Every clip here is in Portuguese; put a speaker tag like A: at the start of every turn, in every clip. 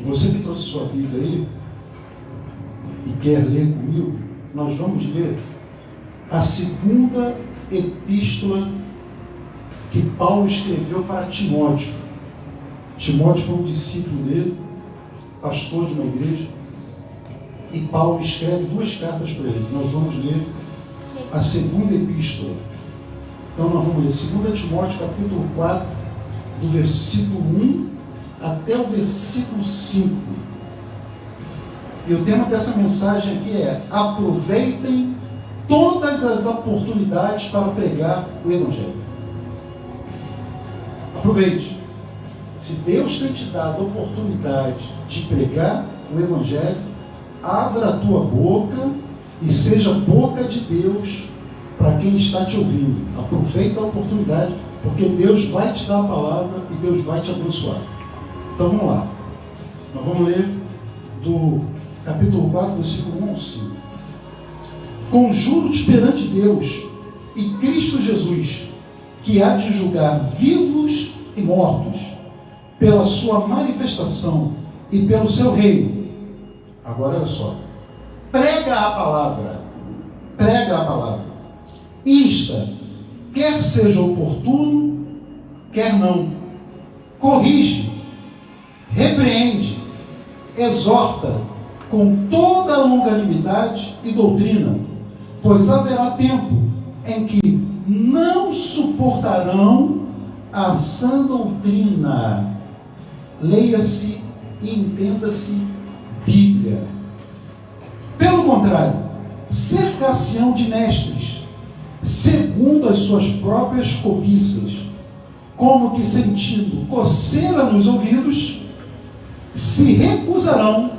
A: Você que trouxe sua Bíblia aí e quer ler comigo, nós vamos ler a segunda epístola que Paulo escreveu para Timóteo. Timóteo foi um discípulo dele, pastor de uma igreja, e Paulo escreve 2 cartas para ele. Nós vamos ler a segunda epístola. Então nós vamos ler 2 Timóteo capítulo 4, do versículo 1 até o versículo 5. E o tema dessa mensagem aqui é: aproveitem todas as oportunidades para pregar o Evangelho. Aproveite. Se Deus tem te dado a oportunidade de pregar o Evangelho, abra a tua boca e seja boca de Deus para quem está te ouvindo. Aproveita a oportunidade, porque Deus vai te dar a palavra e Deus vai te abençoar. Então vamos lá. Nós vamos ler do capítulo 4, versículo 1 ao 5. Conjuro-te perante Deus e Cristo Jesus, que há de julgar vivos e mortos, pela sua manifestação e pelo seu reino. Agora olha só. Prega a palavra. Prega a palavra. Insta, quer seja oportuno, quer não. Corrige, repreende, exorta com toda a longanimidade e doutrina, pois haverá tempo em que não suportarão a sã doutrina. Leia-se e entenda-se Bíblia. Pelo contrário, cercar-se-ão de mestres, segundo as suas próprias cobiças, como que sentindo coceira nos ouvidos, se recusarão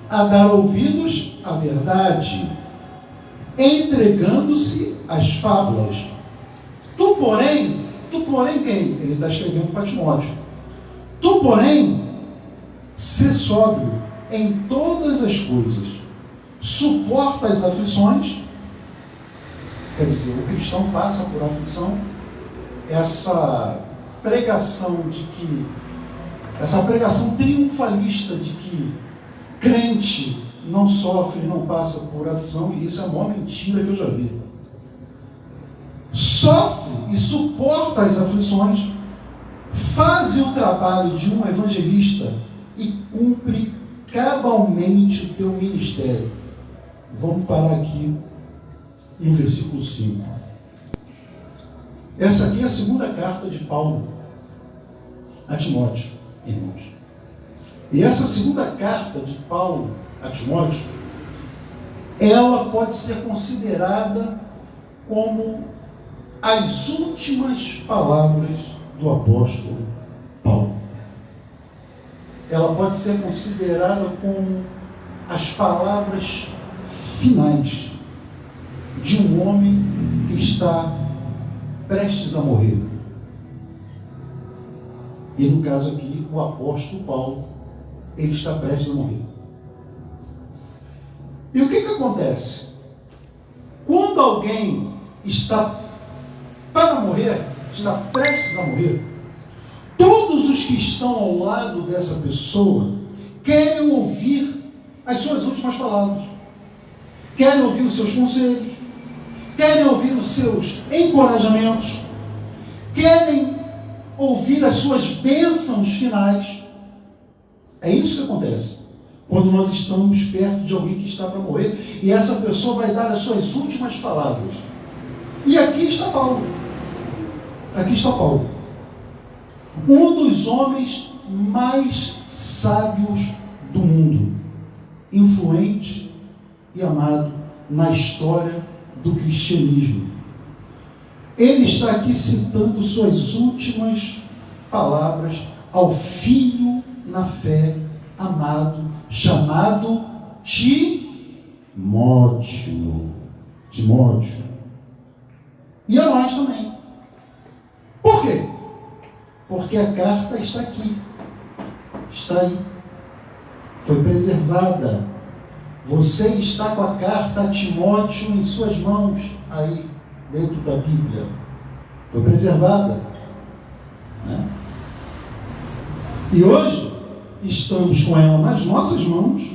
A: a dar ouvidos à verdade, entregando-se às fábulas. Tu, porém quem? Ele está escrevendo para Timóteo. Tu, porém, sê sóbrio em todas as coisas, suporta as aflições. Quer dizer, o cristão passa por aflição. Essa pregação triunfalista de que crente não sofre, não passa por aflição, e isso é a maior mentira que eu já vi. Sofre e suporta as aflições, faz o trabalho de um evangelista e cumpre cabalmente o teu ministério. Vamos parar aqui no versículo 5. Essa aqui é a segunda carta de Paulo a Timóteo, irmãos. E essa segunda carta de Paulo a Timóteo, ela pode ser considerada como as últimas palavras do apóstolo Paulo. Ela pode ser considerada como as palavras finais de um homem que está prestes a morrer. E no caso aqui, o apóstolo Paulo, ele está prestes a morrer. E o que acontece? Quando alguém está para morrer, está prestes a morrer, todos os que estão ao lado dessa pessoa querem ouvir as suas últimas palavras, querem ouvir os seus conselhos, querem ouvir os seus encorajamentos, querem ouvir as suas bênçãos finais. É isso que acontece quando nós estamos perto de alguém que está para morrer e essa pessoa vai dar as suas últimas palavras. E aqui está Paulo. Aqui está Paulo. Um dos homens mais sábios do mundo, influente e amado na história do cristianismo. Ele está aqui citando suas últimas palavras ao filho na fé amado, chamado Timóteo. E a nós também. Por quê? Porque a carta está aqui. Está aí. Foi preservada. Você está com a carta a Timóteo em suas mãos, aí, dentro da Bíblia. Foi preservada. Né? E hoje, estamos com ela nas nossas mãos,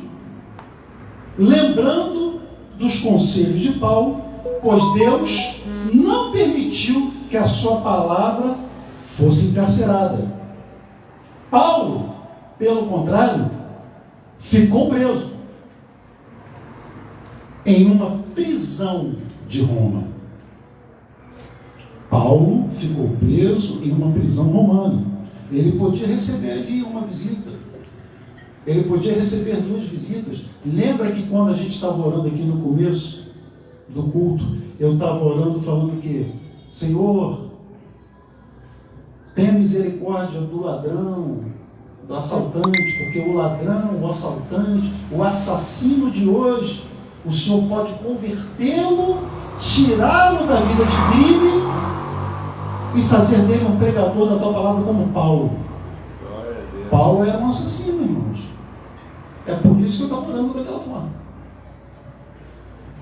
A: lembrando dos conselhos de Paulo, pois Deus não permitiu que a sua palavra fosse encarcerada. Paulo, pelo contrário, ficou preso em uma prisão de Roma. Paulo ficou preso em uma prisão romana. Ele podia receber ali uma visita. Ele podia receber 2 visitas. Lembra que quando a gente estava orando aqui no começo do culto, eu estava orando falando que, Senhor, tenha misericórdia do ladrão, do assaltante, porque o ladrão, o assaltante, o assassino de hoje, o Senhor pode convertê-lo, tirá-lo da vida de crime e fazer dele um pregador da tua palavra como Paulo. Paulo era um assassino, irmãos. É por isso que eu estava orando daquela forma.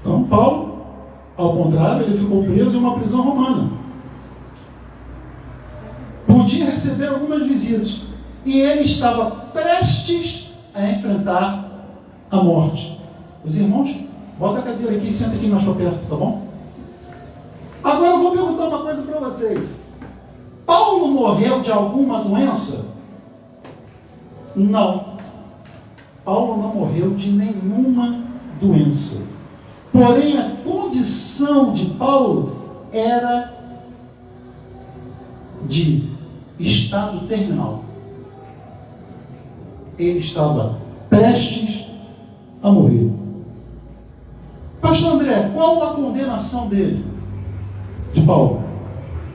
A: Então, Paulo, ao contrário, ele ficou preso em uma prisão romana. Podia receber algumas visitas. E ele estava prestes a enfrentar a morte. Os irmãos, bota a cadeira aqui e senta aqui mais para perto, tá bom? Agora eu vou perguntar uma coisa para vocês. Paulo morreu de alguma doença? Não. Paulo não morreu de nenhuma doença. Porém, a condição de Paulo era de estado terminal. Ele estava prestes a morrer. Pastor André, qual a condenação dele? De Paulo.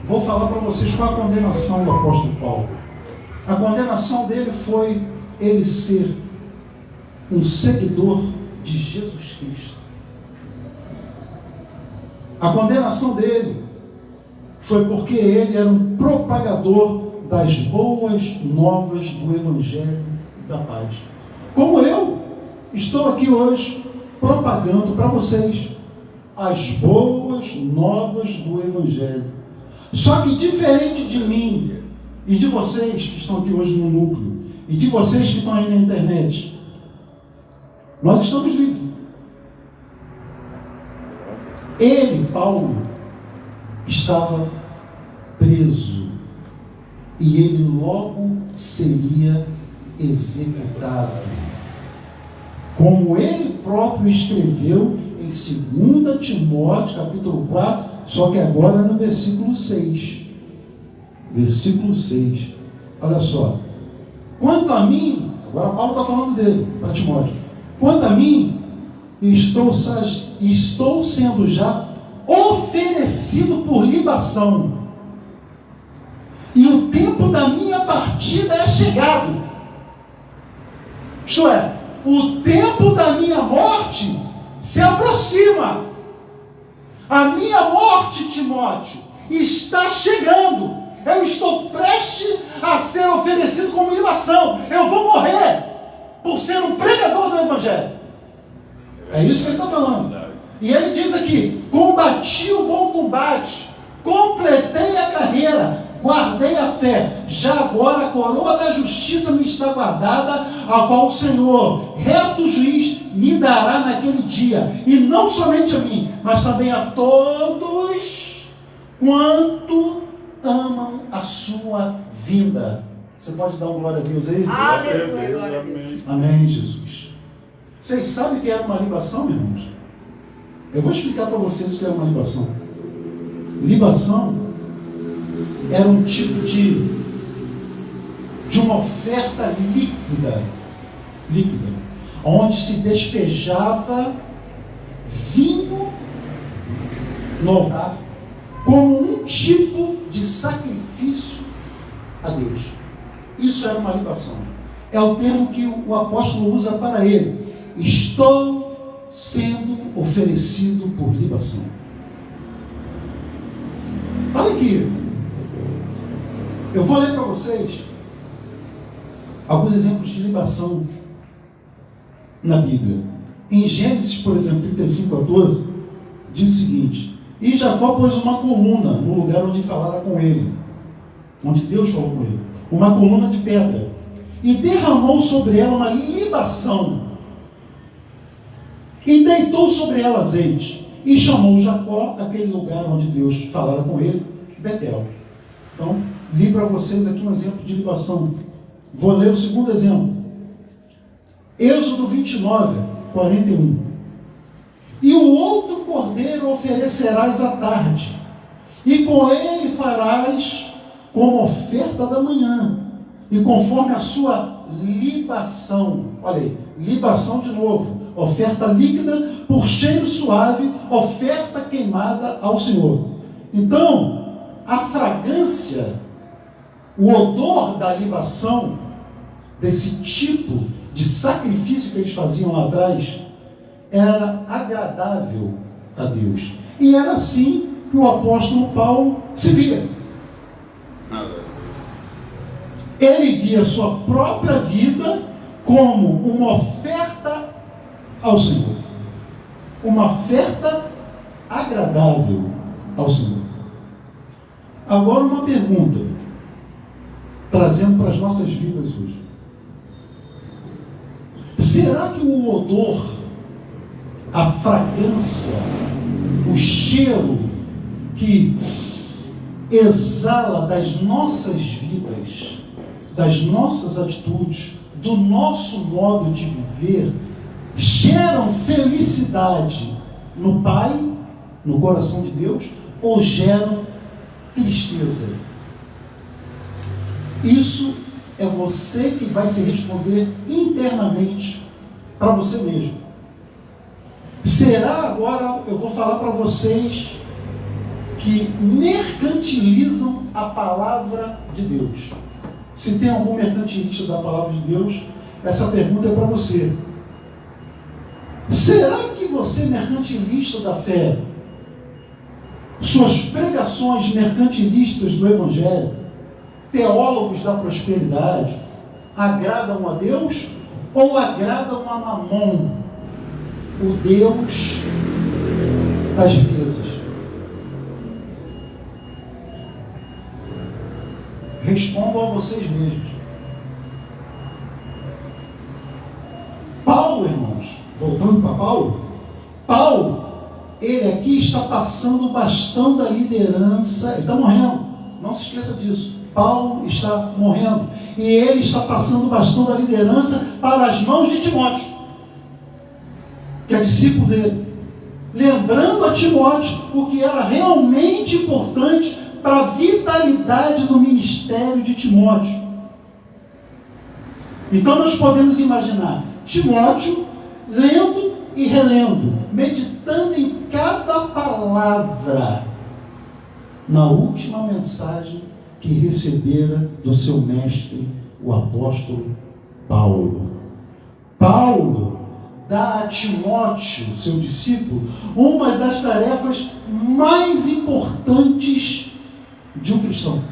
A: Vou falar para vocês qual a condenação do apóstolo Paulo. A condenação dele foi ele ser um seguidor de Jesus Cristo. A condenação dele foi porque ele era um propagador das boas novas do Evangelho da paz. Como eu estou aqui hoje propagando para vocês as boas novas do Evangelho. Só que diferente de mim e de vocês que estão aqui hoje no núcleo e de vocês que estão aí na internet, nós estamos livres. Ele, Paulo, estava preso e ele logo seria executado. Como ele próprio escreveu em 2 Timóteo, capítulo 4, só que agora no versículo 6. Versículo 6. Olha só. Quanto a mim, agora Paulo está falando dele, para Timóteo. Quanto a mim, estou sendo já oferecido por libação. E o tempo da minha partida é chegado. Isto é, o tempo da minha morte se aproxima. A minha morte, Timóteo, está chegando. Eu estou prestes a ser oferecido como libação. Eu vou morrer por ser um pregador do Evangelho. É isso que ele está falando. E ele diz aqui: combati o bom combate, completei a carreira, guardei a fé. Já agora a coroa da justiça me está guardada, a qual o Senhor, reto juiz, me dará naquele dia. E não somente a mim, mas também a todos quanto amam a sua vinda. Você pode dar uma glória a Deus aí?
B: Aleluia, glória a Deus.
A: Amém, Jesus. Vocês sabem o que era uma libação, meus irmãos? Eu vou explicar para vocês o que era uma libação. Libação era um tipo de uma oferta líquida, onde se despejava vinho no altar, como um tipo de sacrifício a Deus. Isso era uma libação. É o termo que o apóstolo usa para ele. Estou sendo oferecido por libação. Olha aqui. Eu vou ler para vocês alguns exemplos de libação na Bíblia. Em Gênesis, por exemplo, 35:14, diz o seguinte: e Jacó pôs uma coluna no lugar onde falara com ele, onde Deus falou com ele, uma coluna de pedra, e derramou sobre ela uma libação, e deitou sobre ela azeite, e chamou Jacó, aquele lugar onde Deus falara com ele, Betel. Então, li para vocês aqui um exemplo de libação. Vou ler o segundo exemplo. Êxodo 29, 41. E o outro cordeiro oferecerás à tarde, e com ele farás como oferta da manhã, e conforme a sua libação. Olha aí, libação de novo. Oferta líquida por cheiro suave, oferta queimada ao Senhor. Então, a fragrância, o odor da libação, desse tipo de sacrifício que eles faziam lá atrás, era agradável a Deus. E era assim que o apóstolo Paulo se via. Ele via sua própria vida como uma oferta ao Senhor. Uma oferta agradável ao Senhor. Agora uma pergunta, trazendo para as nossas vidas hoje. Será que o odor, a fragrância, o cheiro que exala das nossas vidas, das nossas atitudes, do nosso modo de viver, geram felicidade no Pai, no coração de Deus, ou geram tristeza? Isso é você que vai se responder internamente para você mesmo. Será, agora eu vou falar para vocês que mercantilizam a palavra de Deus. Se tem algum mercantilista da palavra de Deus, essa pergunta é para você. Será que você, mercantilista da fé, suas pregações mercantilistas do Evangelho, teólogos da prosperidade, agradam a Deus ou agradam a Mamon, o Deus das riquezas? Respondam a vocês mesmos. Paulo, irmãos, voltando para Paulo, ele aqui está passando o bastão da liderança, ele está morrendo, não se esqueça disso. Paulo está morrendo, e ele está passando o bastão da liderança para as mãos de Timóteo, que é discípulo dele, lembrando a Timóteo o que era realmente importante para a vitalidade do ministério de Timóteo. Então nós podemos imaginar Timóteo lendo e relendo, meditando em cada palavra, na última mensagem que recebera do seu mestre, o apóstolo Paulo. Paulo dá a Timóteo, seu discípulo, uma das tarefas mais importantes de um cristão.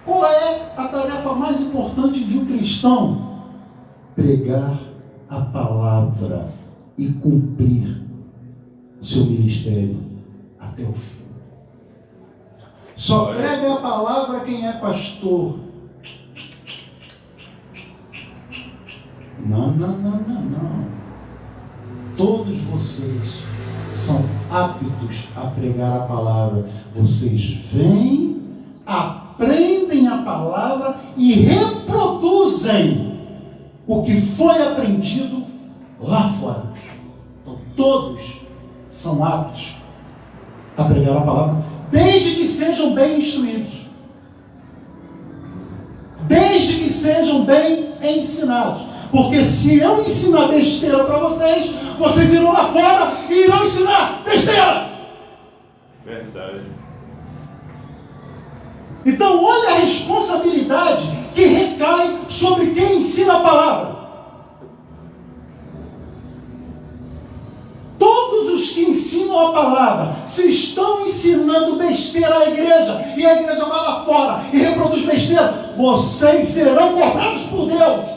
A: Qual é a tarefa mais importante de um cristão? Pregar a palavra e cumprir seu ministério até o fim. Só prega a palavra quem é pastor. Não. Todos vocês são aptos a pregar a palavra. Vocês vêm, aprendem a palavra e reproduzem o que foi aprendido lá fora. Então, todos são aptos a pregar a palavra, desde que sejam bem instruídos, desde que sejam bem ensinados. Porque se eu ensinar besteira para vocês, vocês irão lá fora e irão ensinar besteira.
B: Verdade.
A: Então olha a responsabilidade que recai sobre quem ensina a palavra. Todos os que ensinam a palavra, se estão ensinando besteira à igreja, e a igreja vai lá fora e reproduz besteira, vocês serão cobrados por Deus.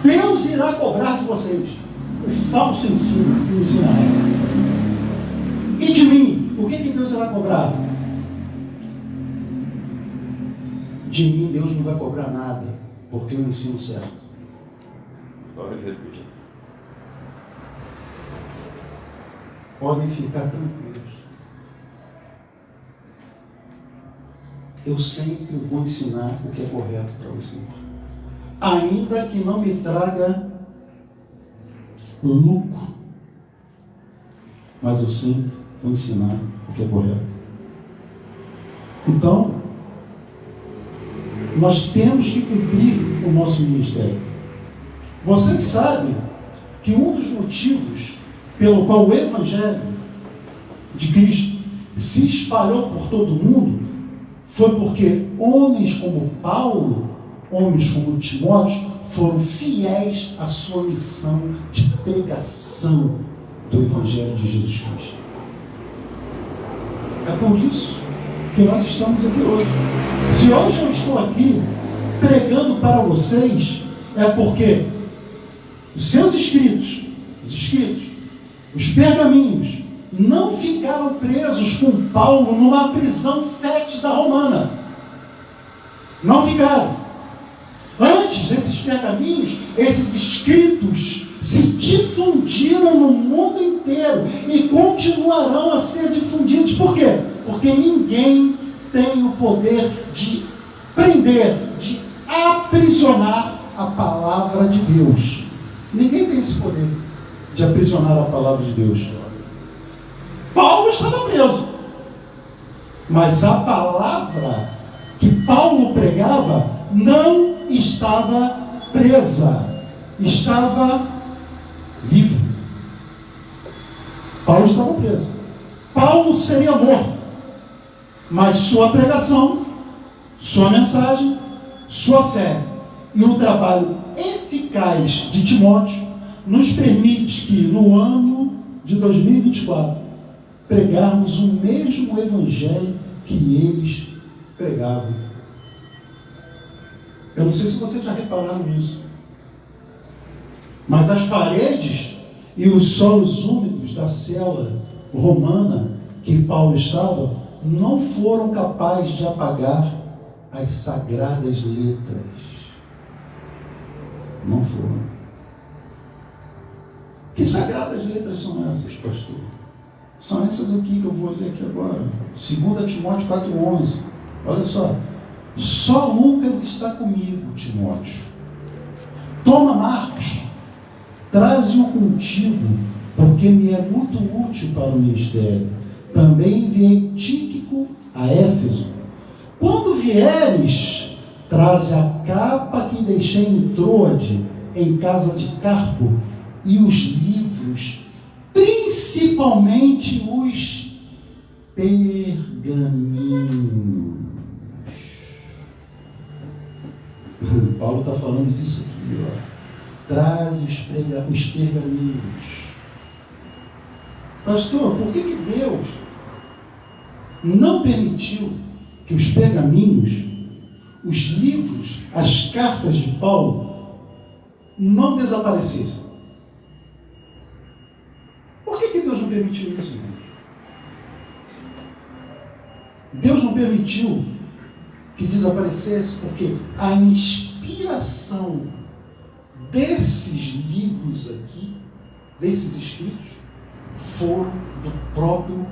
A: Deus irá cobrar de vocês o falso ensino que o ensina a ela. E de mim, o que Deus irá cobrar? De mim Deus não vai cobrar nada. porque eu ensino certo.
B: Glória a Deus.
A: Podem ficar tranquilos. Eu sempre vou ensinar o que é correto para vocês. Ainda que não me traga lucro, mas eu sempre vou ensinar o que é correto. Então, nós temos que cumprir o nosso ministério. Vocês sabem que um dos motivos pelo qual o Evangelho de Cristo se espalhou por todo o mundo foi porque homens como Paulo, homens como Timóteo, foram fiéis à sua missão de pregação do Evangelho de Jesus Cristo. É por isso que nós estamos aqui hoje. Se hoje eu estou aqui pregando para vocês, é porque os seus escritos, os pergaminhos, não ficaram presos com Paulo numa prisão fétida romana. Não ficaram. Antes, esses pergaminhos, esses escritos, se difundiram no mundo inteiro e continuarão a ser difundidos. Por quê? Porque ninguém tem o poder de prender, de aprisionar a palavra de Deus. Ninguém tem esse poder de aprisionar a palavra de Deus. Paulo estava preso, mas a palavra que Paulo pregava não estava presa, estava livre. Paulo estava preso. Paulo seria morto, mas sua pregação, sua mensagem, sua fé e o trabalho eficaz de Timóteo nos permite que no ano de 2024 pregarmos o mesmo evangelho que eles pregavam. Eu não sei se vocês já repararam nisso, mas as paredes e os solos úmidos da cela romana que Paulo estava não foram capazes de apagar as sagradas letras. Não foram. Que sagradas letras são essas, pastor? São essas aqui que eu vou ler aqui agora. 2 Timóteo 4,11. Olha só. Só Lucas está comigo, Timóteo. Toma Marcos, traze-o contigo, porque me é muito útil para o ministério. Também enviei Tíquico a Éfeso. Quando vieres, traze a capa que deixei em Troade, em casa de Carpo, e os livros, principalmente os pergaminhos. Paulo está falando disso aqui, ó. Traz os pergaminhos. Pastor, por que Deus não permitiu que os pergaminhos, os livros, as cartas de Paulo não desaparecessem? Por que Deus não permitiu isso? Deus não permitiu que desaparecesse porque a inspiração desses livros aqui, desses escritos, foram do próprio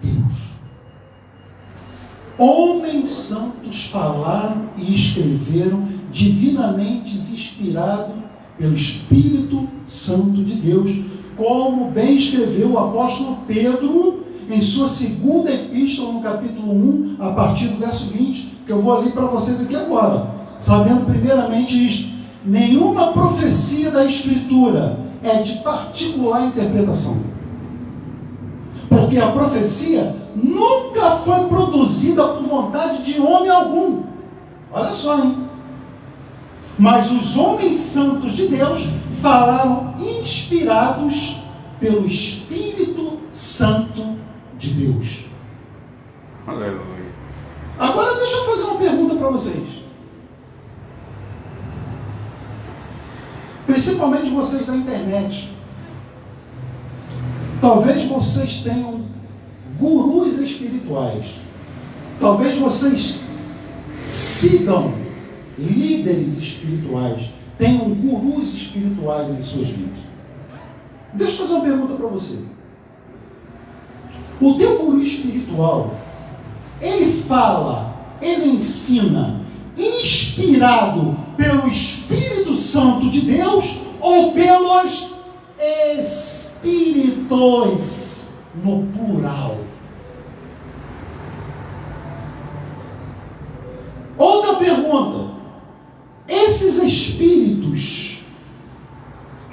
A: Deus. Homens santos falaram e escreveram, divinamente inspirados pelo Espírito Santo de Deus, como bem escreveu o apóstolo Pedro em sua segunda epístola, no capítulo 1, a partir do verso 20, que eu vou ler para vocês aqui agora, sabendo primeiramente isto: nenhuma profecia da Escritura é de particular interpretação, porque a profecia nunca foi produzida por vontade de homem algum. Olha só, hein? Mas os homens santos de Deus falaram inspirados pelo Espírito Santo de Deus.
B: Aleluia.
A: Agora deixa eu fazer uma pergunta para vocês. Principalmente vocês da internet. Talvez vocês tenham gurus espirituais. Talvez vocês sigam líderes espirituais, tenham gurus espirituais em suas vidas. Deixa eu fazer uma pergunta para você. O teu guru espiritual, ele fala, ele ensina, inspirado pelo Espírito Santo de Deus ou pelos espíritos, no plural? Outra pergunta: esses espíritos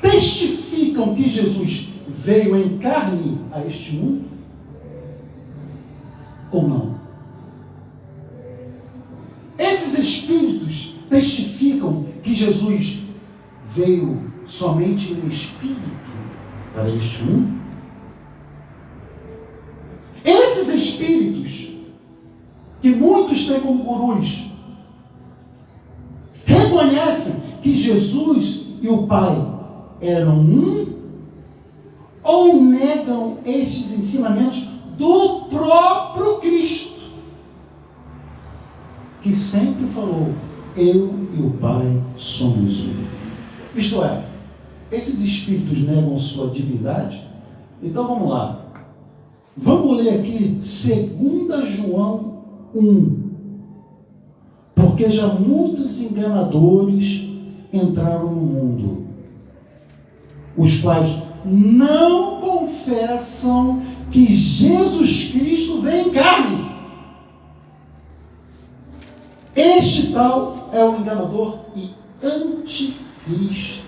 A: testificam que Jesus veio em carne a este mundo? Ou não? Esses espíritos testificam que Jesus veio somente em espírito para este mundo? Esses espíritos, que muitos têm como gurus, reconhecem que Jesus e o Pai eram um, ou negam estes ensinamentos do próprio Cristo, que sempre falou: eu e o Pai somos um? Isto é, esses espíritos negam sua divindade? Então vamos lá. Vamos ler aqui 2 João 1. Porque já muitos enganadores entraram no mundo, os quais não confessam que Jesus Cristo veio em carne. Este tal é o enganador e anticristo.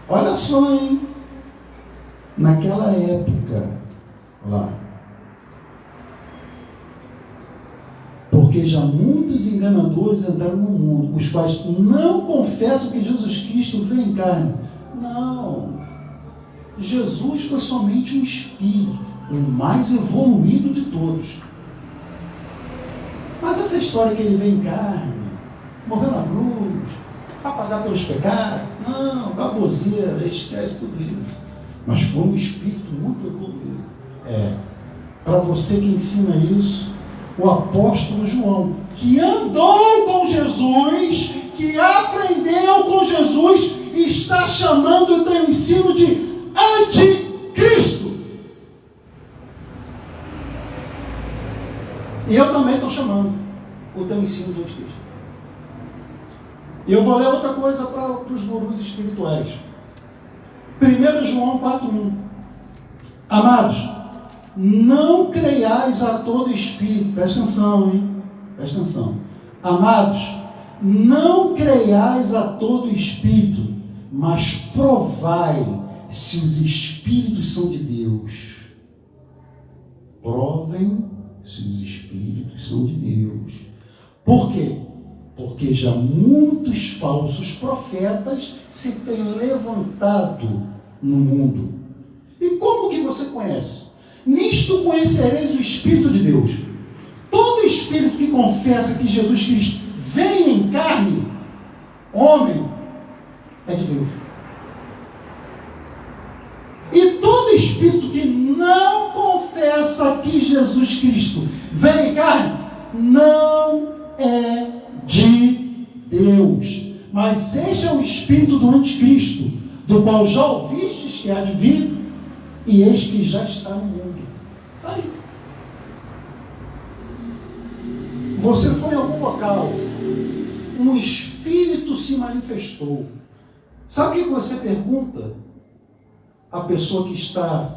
A: Olha só, hein? Naquela época lá, porque já muitos enganadores entraram no mundo, os quais não confessam que Jesus Cristo veio em carne. Não, Jesus foi somente um espírito, o mais evoluído de todos. Mas essa história que ele veio em carne, morreu na cruz, para pagar pelos pecados, não, baboseira, esquece tudo isso. Mas foi um espírito muito evoluído. Para você que ensina isso, o apóstolo João, que andou com Jesus, que aprendeu com Jesus, está chamando o teu ensino de anticristo. E eu também estou chamando o teu ensino de anticristo. E eu vou ler outra coisa para os gurus espirituais. 1 João 4:1. Amados, não creiais a todo espírito. Presta atenção, hein? Presta atenção. Amados, não creiais a todo espírito, mas provai se os espíritos são de Deus. Provem se os espíritos são de Deus. Por quê? Porque já muitos falsos profetas se têm levantado no mundo. E como que você conhece? Nisto conhecereis o Espírito de Deus. Todo espírito que confessa que Jesus Cristo veio em carne, homem, é de Deus. E todo espírito que não confessa que Jesus Cristo veio em carne, não é de Deus. Mas este é o espírito do anticristo, do qual já ouvistes que há de vir, e eis que já está no mundo. Está aí. Você foi em algum local, um espírito se manifestou. Sabe o que você pergunta à pessoa que está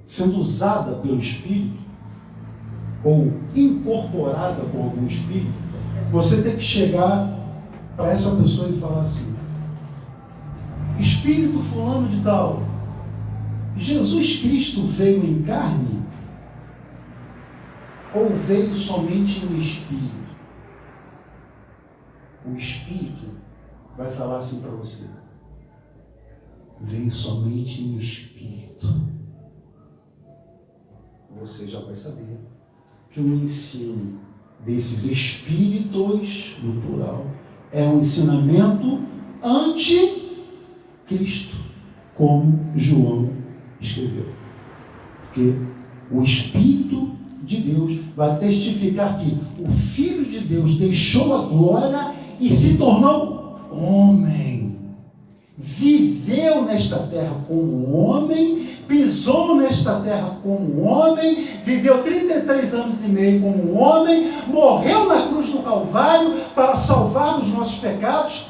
A: sendo usada pelo espírito, ou incorporada por algum espírito? Você tem que chegar para essa pessoa e falar assim: espírito fulano de tal, Jesus Cristo veio em carne ou veio somente em espírito? O espírito vai falar assim para você: veio somente em espírito. Você já vai saber que o ensino desses espíritos, no plural, é um ensinamento anticristo, como João escreveu. Porque o espírito de Deus vai testificar que o Filho de Deus deixou a glória e se tornou homem. Viveu nesta terra como homem, pisou nesta terra como homem, viveu 33 anos e meio como homem, morreu na cruz do Calvário para salvar os nossos pecados,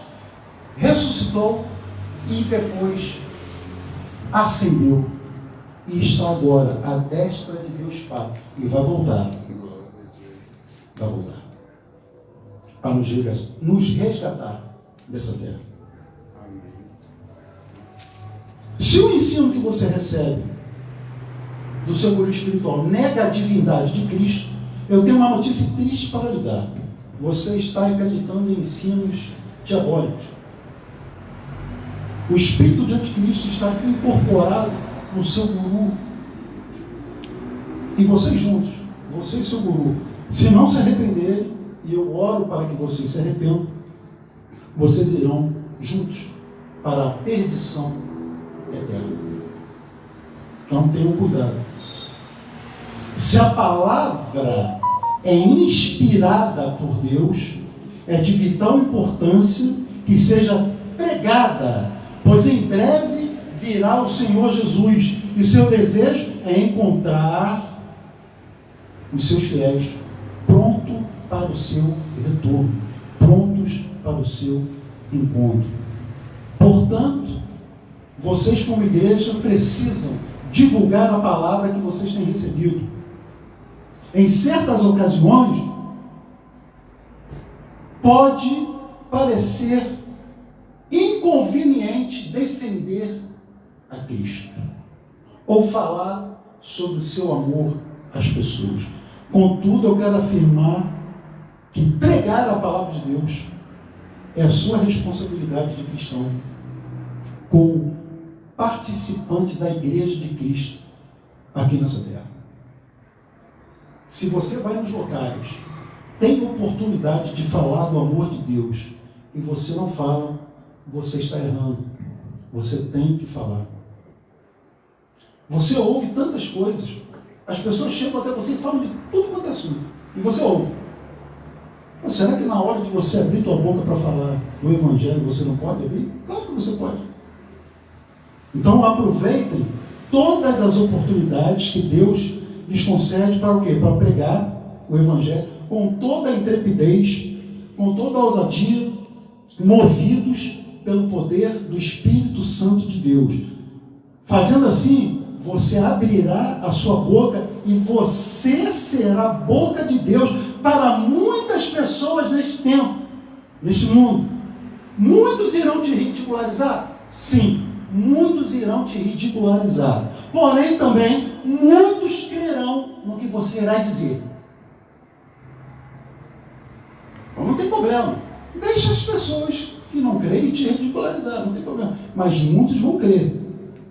A: ressuscitou e depois ascendeu e está agora à destra de Deus Pai e vai voltar para nos resgatar dessa terra. Se o ensino que você recebe do seu guru espiritual nega a divindade de Cristo, eu tenho uma notícia triste para lhe dar. Você está acreditando em ensinos diabólicos. O espírito de anticristo está incorporado no seu guru. E vocês juntos, você e seu guru, se não se arrependerem, e eu oro para que vocês se arrependam, vocês irão juntos para a perdição eterna. Então tenham cuidado. Se a palavra é inspirada por Deus, é de vital importância que seja pregada, pois em breve virá o Senhor Jesus e seu desejo é encontrar os seus fiéis prontos para o seu retorno, prontos para o seu encontro. Portanto, vocês como igreja precisam divulgar a palavra que vocês têm recebido. Em certas ocasiões, pode parecer inconveniente defender a Cristo ou falar sobre o seu amor às pessoas. Contudo, eu quero afirmar que pregar a palavra de Deus é a sua responsabilidade de cristão, como participante da igreja de Cristo aqui nessa terra. Se você vai nos locais, tem oportunidade de falar do amor de Deus e você não fala, você está errando. Você tem que falar. Você ouve tantas coisas. As pessoas chegam até você e falam de tudo quanto é assunto. E você ouve. Mas será que na hora de você abrir tua boca para falar do Evangelho, você não pode abrir? Claro que você pode. Então aproveitem todas as oportunidades que Deus lhes concede para o quê? Para pregar o Evangelho com toda a intrepidez, com toda a ousadia, movidos pelo poder do Espírito Santo de Deus. Fazendo assim, você abrirá a sua boca e você será a boca de Deus para muitas pessoas neste tempo, neste mundo. Muitos irão te ridicularizar? Sim, muitos irão te ridicularizar. Porém, também, muitos crerão no que você irá dizer. Então, não tem problema. Deixa as pessoas que não creem te ridicularizar, não tem problema. Mas muitos vão crer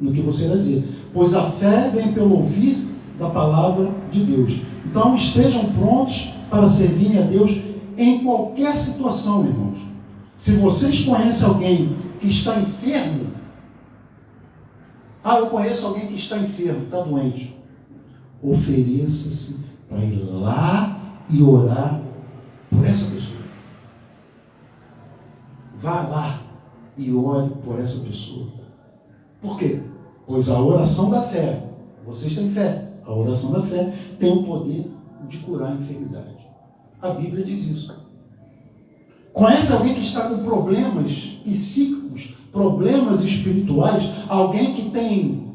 A: no que você irá dizer. Pois a fé vem pelo ouvir da palavra de Deus. Então, estejam prontos para servirem a Deus em qualquer situação, irmãos. Se vocês conhecem alguém que está enfermo, eu conheço alguém que está enfermo, está doente, ofereça-se para ir lá e orar por essa pessoa. Vá lá e ore por essa pessoa. Por quê? Pois a oração da fé, vocês têm fé, a oração da fé tem o poder de curar a enfermidade. A Bíblia diz isso. Conhece alguém que está com problemas psíquicos, problemas espirituais, alguém que tem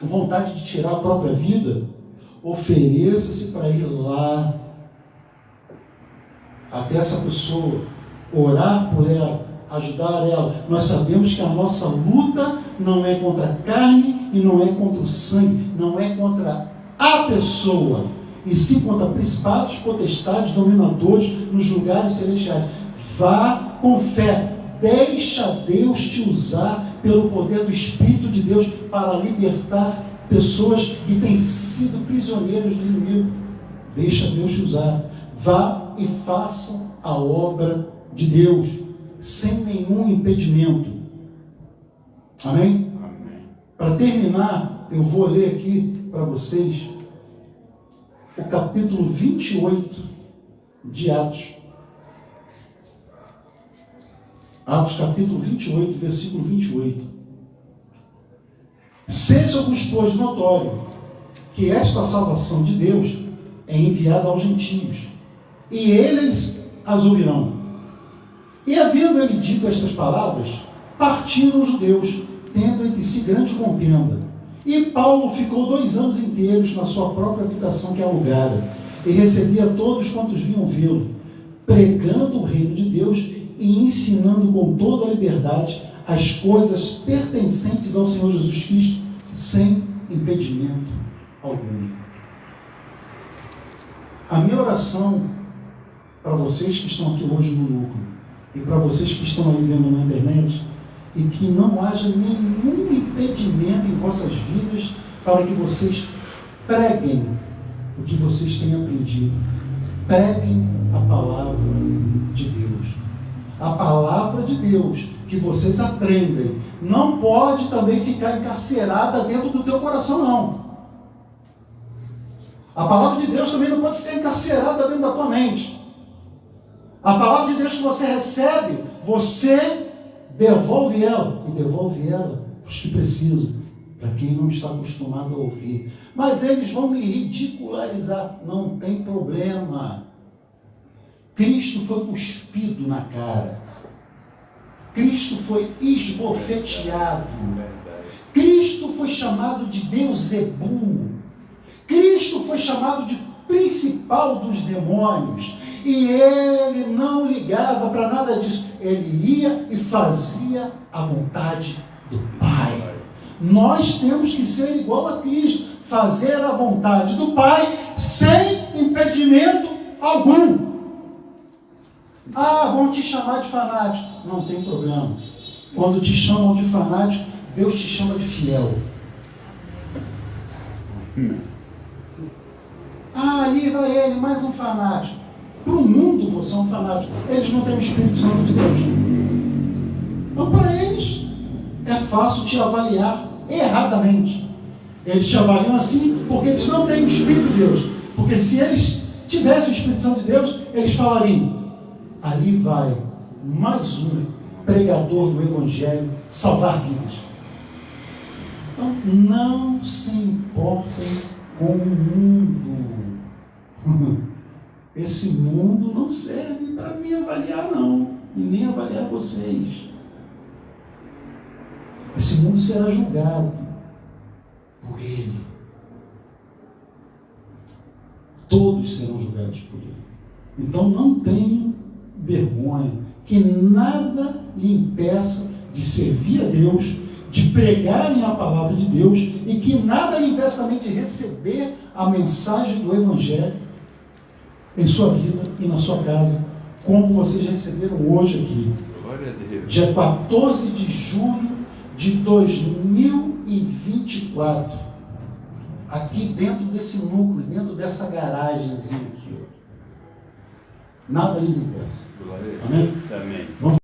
A: vontade de tirar a própria vida? Ofereça-se para ir lá até essa pessoa, orar por ela, ajudar ela. Nós sabemos que a nossa luta não é contra a carne e não é contra o sangue, não é contra a pessoa, e sim contra principados, potestades, dominadores nos lugares celestiais. Vá com fé, deixa Deus te usar pelo poder do Espírito de Deus para libertar pessoas que têm sido prisioneiros do inimigo. Deixa Deus te usar. Vá e faça a obra de Deus sem nenhum impedimento. Amém? Amém. Para terminar, eu vou ler aqui para vocês o capítulo 28 de Atos. Atos capítulo 28, versículo 28. Seja-vos, pois, notório que esta salvação de Deus é enviada aos gentios, e eles as ouvirão. E havendo ele dito estas palavras, partiram os judeus, tendo entre si grande contenda. E Paulo ficou 2 anos inteiros na sua própria habitação que alugara, e recebia todos quantos vinham vê-lo, pregando o reino de Deus e ensinando com toda a liberdade as coisas pertencentes ao Senhor Jesus Cristo, sem impedimento algum. A minha oração para vocês que estão aqui hoje no núcleo e para vocês que estão aí vendo na internet, e que não haja nenhum impedimento em vossas vidas para que vocês preguem o que vocês têm aprendido. Preguem a palavra de Deus. A palavra de Deus que vocês aprendem não pode também ficar encarcerada dentro do teu coração, não. A palavra de Deus também não pode ficar encarcerada dentro da tua mente. A palavra de Deus que você recebe, você devolve ela, e devolve ela para os que precisam, para quem não está acostumado a ouvir. Mas eles vão me ridicularizar. Não tem problema. Cristo foi cuspido na cara. Cristo foi esbofeteado. Cristo foi chamado de Beuzebu. Cristo foi chamado de principal dos demônios. E ele não ligava para nada disso. Ele ia e fazia a vontade do Pai. Nós temos que ser igual a Cristo. Fazer a vontade do Pai sem impedimento algum. Ah, vão te chamar de fanático. Não tem problema. Quando te chamam de fanático, Deus te chama de fiel. Ah, ali vai ele, mais um fanático. Para o mundo você é um fanático. Eles não têm o Espírito Santo de Deus. Então, para eles, é fácil te avaliar erradamente. Eles te avaliam assim porque eles não têm o Espírito de Deus. Porque se eles tivessem o Espírito Santo de Deus, eles falariam: ali vai mais um pregador do Evangelho salvar vidas. Então, não se importem com o mundo. Esse mundo não serve para me avaliar, não. E nem avaliar vocês. Esse mundo será julgado por ele. Todos serão julgados por ele. Então não tenham vergonha. Que nada lhe impeça de servir a Deus, de pregarem a palavra de Deus, e que nada lhe impeça também de receber a mensagem do Evangelho em sua vida e na sua casa, como vocês receberam hoje aqui. Dia 14 de julho de 2024. Aqui dentro desse núcleo, dentro dessa garagemzinha aqui. Nada lhes impeça. Amém?
B: Amém.
A: Vamos